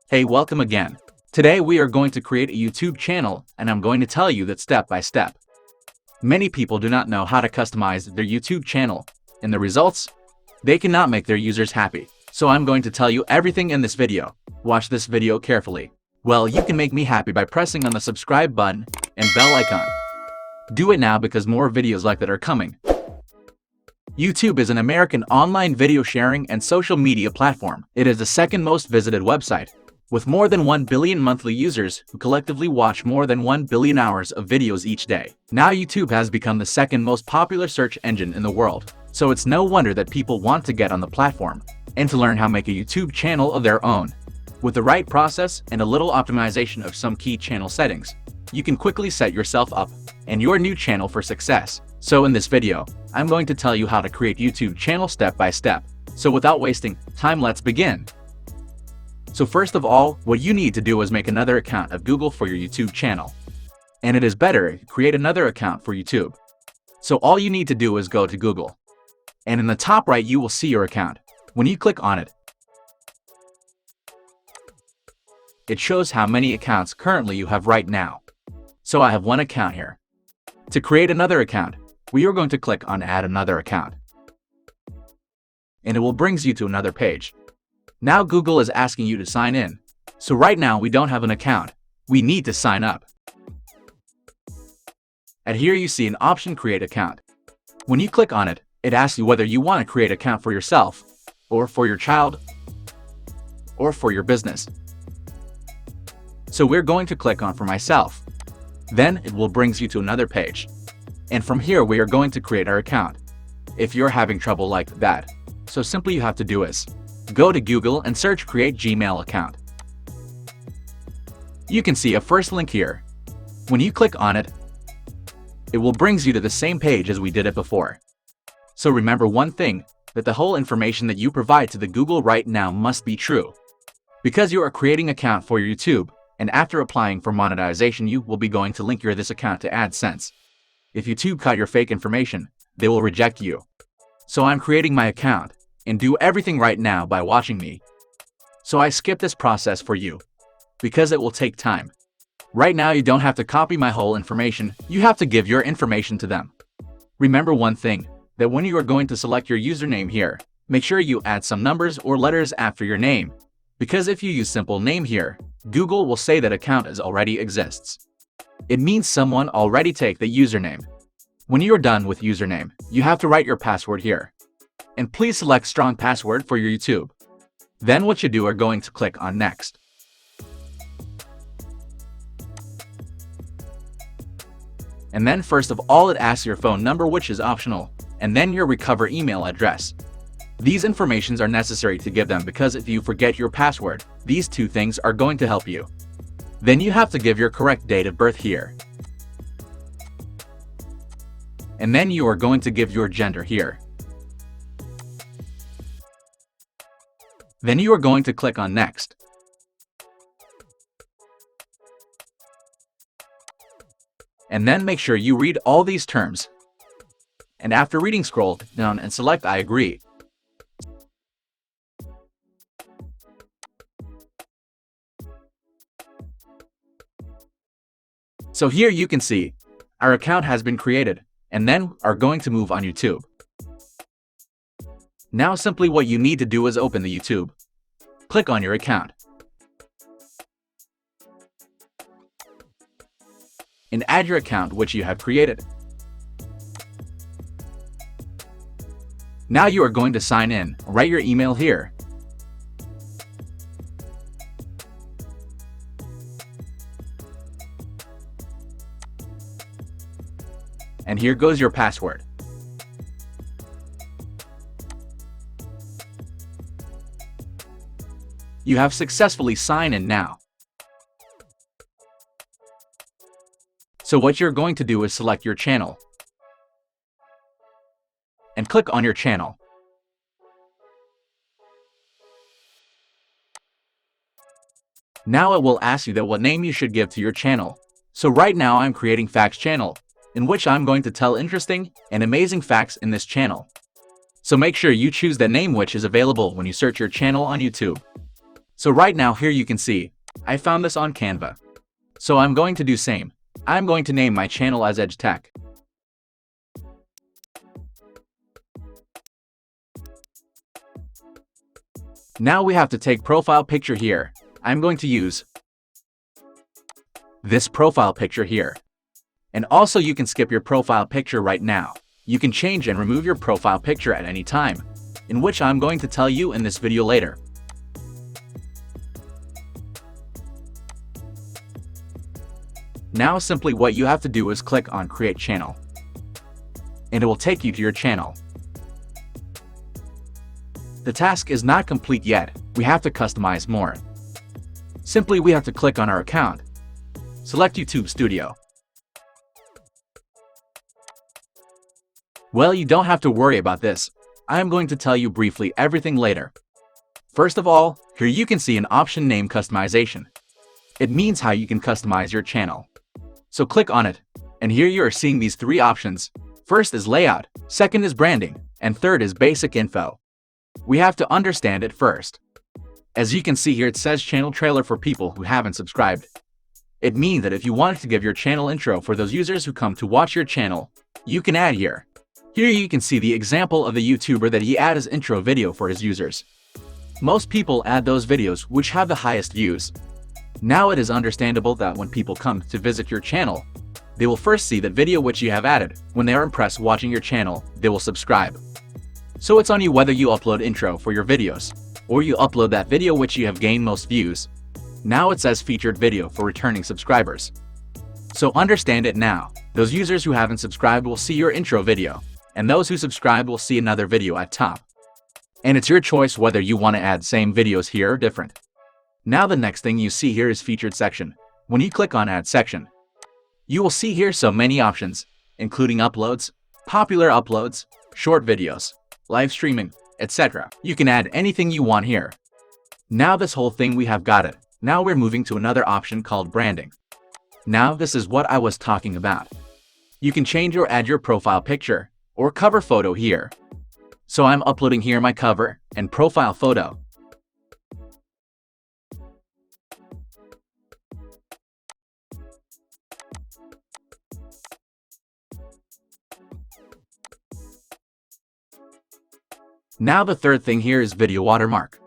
Hey, welcome again. Today we are going to create a YouTube channel and I'm going to tell you that step by step. Many people do not know how to customize their YouTube channel, and the results? They cannot make their users happy. So I'm going to tell you everything in this video. Watch this video carefully. Well, you can make me happy by pressing on the subscribe button and bell icon. Do it now because more videos like that are coming. YouTube is an American online video sharing and social media platform. It is the second most visited website, with more than 1 billion monthly users who collectively watch more than 1 billion hours of videos each day. Now YouTube has become the second most popular search engine in the world, so it's no wonder that people want to get on the platform and to learn how to make a YouTube channel of their own. With the right process and a little optimization of some key channel settings, you can quickly set yourself up and your new channel for success. So in this video, I'm going to tell you how to create YouTube channel step by step. So without wasting time, let's begin. So first of all, what you need to do is make another account of Google for your YouTube channel. And it is better to create another account for YouTube. So all you need to do is go to Google. And in the top right, you will see your account. When you click on it, it shows how many accounts currently you have right now. So I have one account here. To create another account, we are going to click on Add Another Account. And it will bring you to another page. Now Google is asking you to sign in. So right now we don't have an account. We need to sign up. And here you see an option Create Account. When you click on it, it asks you whether you want to create an account for yourself, or for your child, or for your business. So we're going to click on For Myself. Then it will bring you to another page. And from here we are going to create our account. If you're having trouble like that, so simply you have to do is go to Google and search Create Gmail Account. You can see a first link here. When you click on it, it will bring you to the same page as we did it before. So remember one thing, that the whole information that you provide to the Google right now must be true. Because you are creating an account for your YouTube, and after applying for monetization you will be going to link this account to AdSense. If YouTube caught your fake information, they will reject you. So I'm creating my account, and do everything right now by watching me. So I skip this process for you, because it will take time. Right now you don't have to copy my whole information, you have to give your information to them. Remember one thing, that when you are going to select your username here, make sure you add some numbers or letters after your name. Because if you use simple name here, Google will say that account already exists. It means someone already take the username. When you are done with username, you have to write your password here. And please select strong password for your YouTube. Then what you do are going to click on Next. And then first of all it asks your phone number, which is optional, and then your recover email address. These informations are necessary to give them because if you forget your password, these two things are going to help you. Then you have to give your correct date of birth here. And then you are going to give your gender here. Then you are going to click on Next. And then make sure you read all these terms. And after reading, scroll down and select I agree. So here you can see, our account has been created, and then are going to move on YouTube. Now simply what you need to do is open the YouTube. Click on your account. And add your account which you have created. Now you are going to sign in, write your email here. And here goes your password. You have successfully signed in now. So what you're going to do is select your channel. And click on your channel. Now it will ask you that what name you should give to your channel. So right now I'm creating Facts channel, in which I'm going to tell interesting and amazing facts in this channel. So make sure you choose the name which is available when you search your channel on YouTube. So right now here you can see, I found this on Canva. So I'm going to do same. I'm going to name my channel as Edge Tech. Now we have to take profile picture here. I'm going to use this profile picture here. And also you can skip your profile picture right now. You can change and remove your profile picture at any time, in which I'm going to tell you in this video later. Now simply what you have to do is click on Create Channel. And it will take you to your channel. The task is not complete yet. We have to customize more. Simply we have to click on our account. Select YouTube Studio. Well, you don't have to worry about this. I am going to tell you briefly everything later. First of all, here you can see an option named Customization. It means how you can customize your channel. So click on it, and here you are seeing these three options. First is Layout, second is Branding, and third is Basic Info. We have to understand it first. As you can see here, it says Channel Trailer for people who haven't subscribed. It means that if you wanted to give your channel intro for those users who come to watch your channel, you can add here. Here you can see the example of the YouTuber that he add his intro video for his users. Most people add those videos which have the highest views. Now it is understandable that when people come to visit your channel, they will first see that video which you have added. When they are impressed watching your channel, they will subscribe. So it's on you whether you upload intro for your videos, or you upload that video which you have gained most views. Now it says featured video for returning subscribers. So understand it now. Those users who haven't subscribed will see your intro video, and those who subscribe will see another video at top. And it's your choice whether you want to add same videos here or different. Now the next thing you see here is featured section. When you click on add section, you will see here so many options, including uploads, popular uploads, short videos, live streaming, etc. You can add anything you want here. Now this whole thing we have got it. Now we're moving to another option called branding. Now this is what I was talking about. You can change or add your profile picture or cover photo here. So I'm uploading here my cover and profile photo. Now the third thing here is video watermark.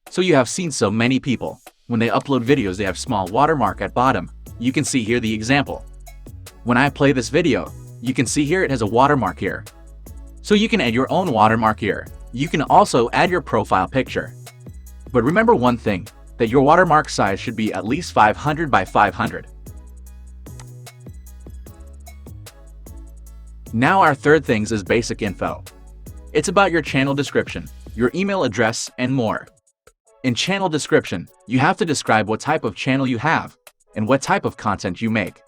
So you have seen so many people, when they upload videos they have small watermark at bottom. You can see here the example. When I play this video, you can see here it has a watermark here. So you can add your own watermark here. You can also add your profile picture. But remember one thing, that your watermark size should be at least 500 by 500. Now our third thing is basic info. It's about your channel description, your email address, and more. In channel description, you have to describe what type of channel you have and what type of content you make.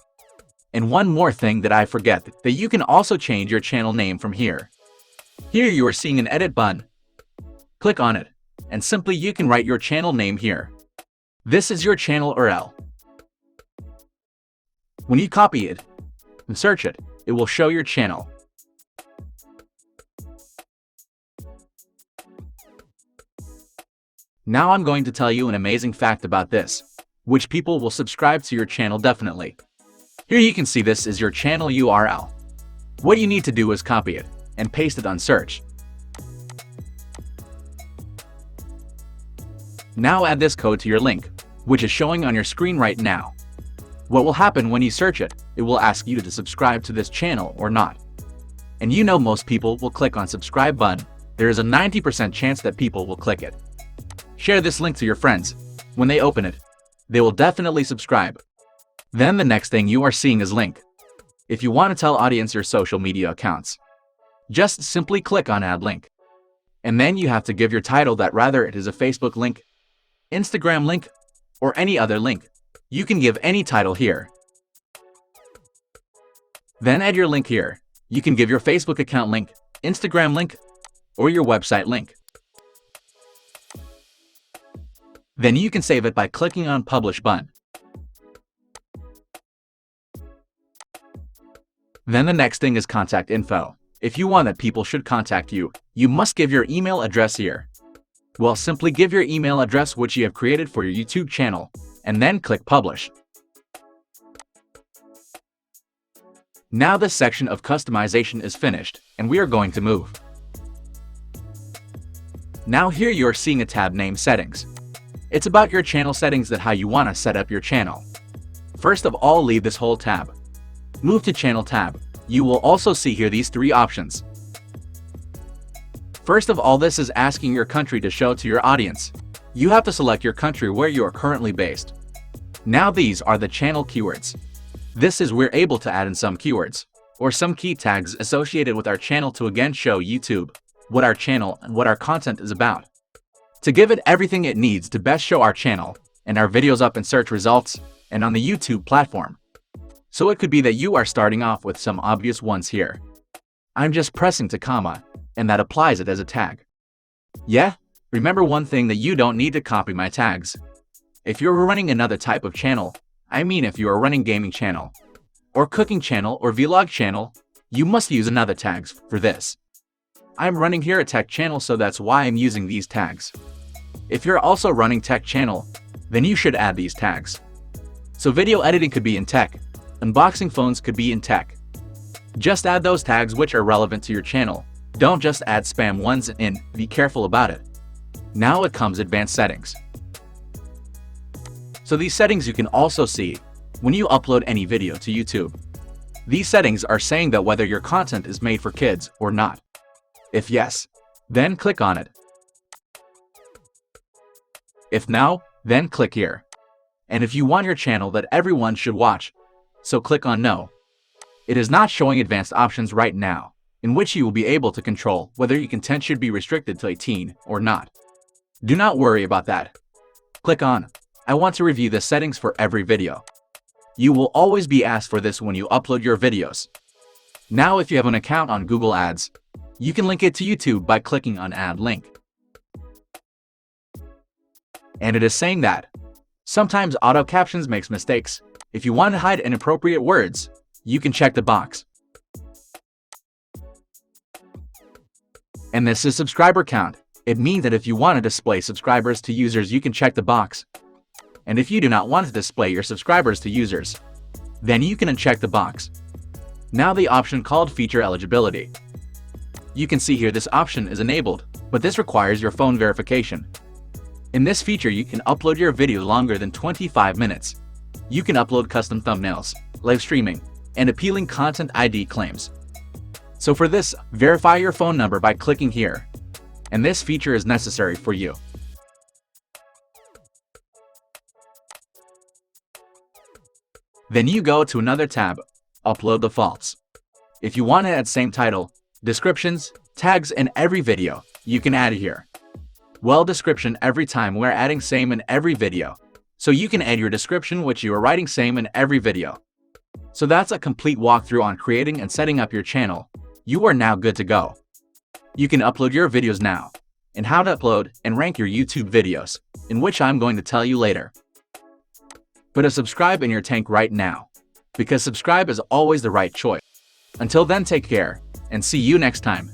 And one more thing that I forget, that you can also change your channel name from here. Here you are seeing an edit button. Click on it, and simply you can write your channel name here. This is your channel URL. When you copy it and search it, it will show your channel. Now I'm going to tell you an amazing fact about this, which people will subscribe to your channel definitely. Here you can see this is your channel URL. What you need to do is copy it and paste it on search. Now add this code to your link, which is showing on your screen right now. What will happen when you search it? It will ask you to subscribe to this channel or not. And you know most people will click on subscribe button. There is a 90% chance that people will click it. Share this link to your friends. When they open it, they will definitely subscribe. Then the next thing you are seeing is link. If you want to tell audience your social media accounts, just simply click on add link. And then you have to give your title that rather it is a Facebook link, Instagram link, or any other link. You can give any title here. Then add your link here. You can give your Facebook account link, Instagram link, or your website link. Then you can save it by clicking on Publish button. Then the next thing is contact info. If you want that people should contact you, you must give your email address here. Well, simply give your email address which you have created for your YouTube channel, and then click Publish. Now this section of customization is finished, and we are going to move. Now here you are seeing a tab named Settings. It's about your channel settings, that how you want to set up your channel. First of all, leave this whole tab. Move to Channel tab. You will also see here these three options. First of all, this is asking your country to show to your audience. You have to select your country where you are currently based. Now these are the channel keywords. This is we're able to add in some keywords or some key tags associated with our channel to again show YouTube what our channel and what our content is about. To give it everything it needs to best show our channel and our videos up in search results and on the YouTube platform. So it could be that you are starting off with some obvious ones here. I'm just pressing to comma, and that applies it as a tag. Yeah, remember one thing, that you don't need to copy my tags. If you're running another type of channel, I mean if you are running gaming channel, or cooking channel, or vlog channel, you must use another tags for this. I'm running here a tech channel, so that's why I'm using these tags. If you're also running tech channel, then you should add these tags. So video editing could be in tech, unboxing phones could be in tech. Just add those tags which are relevant to your channel. Don't just add spam ones in, be careful about it. Now it comes advanced settings. So these settings you can also see when you upload any video to YouTube. These settings are saying that whether your content is made for kids or not. If yes, then click on it. If no, then click here. And if you want your channel that everyone should watch, so click on no. It is not showing advanced options right now, in which you will be able to control whether your content should be restricted to 18 or not. Do not worry about that. Click on I want to review the settings for every video. You will always be asked for this when you upload your videos. Now if you have an account on Google Ads, you can link it to YouTube by clicking on Add Link. And it is saying that sometimes auto captions makes mistakes. If you want to hide inappropriate words, you can check the box. And this is subscriber count. It means that if you want to display subscribers to users, you can check the box. And if you do not want to display your subscribers to users, then you can uncheck the box. Now the option called feature eligibility. You can see here this option is enabled, but this requires your phone verification. In this feature, you can upload your video longer than 25 minutes. You can upload custom thumbnails, live streaming, and appealing content ID claims. So for this, verify your phone number by clicking here. And this feature is necessary for you. Then you go to another tab, upload the phots. If you want to add same title, descriptions, tags in every video, you can add here. Well, description every time we're adding same in every video. So you can add your description which you are writing same in every video. So that's a complete walkthrough on creating and setting up your channel. You are now good to go. You can upload your videos now, and how to upload and rank your YouTube videos, in which I'm going to tell you later. Put a subscribe in your tank right now, because subscribe is always the right choice. Until then, take care, and see you next time.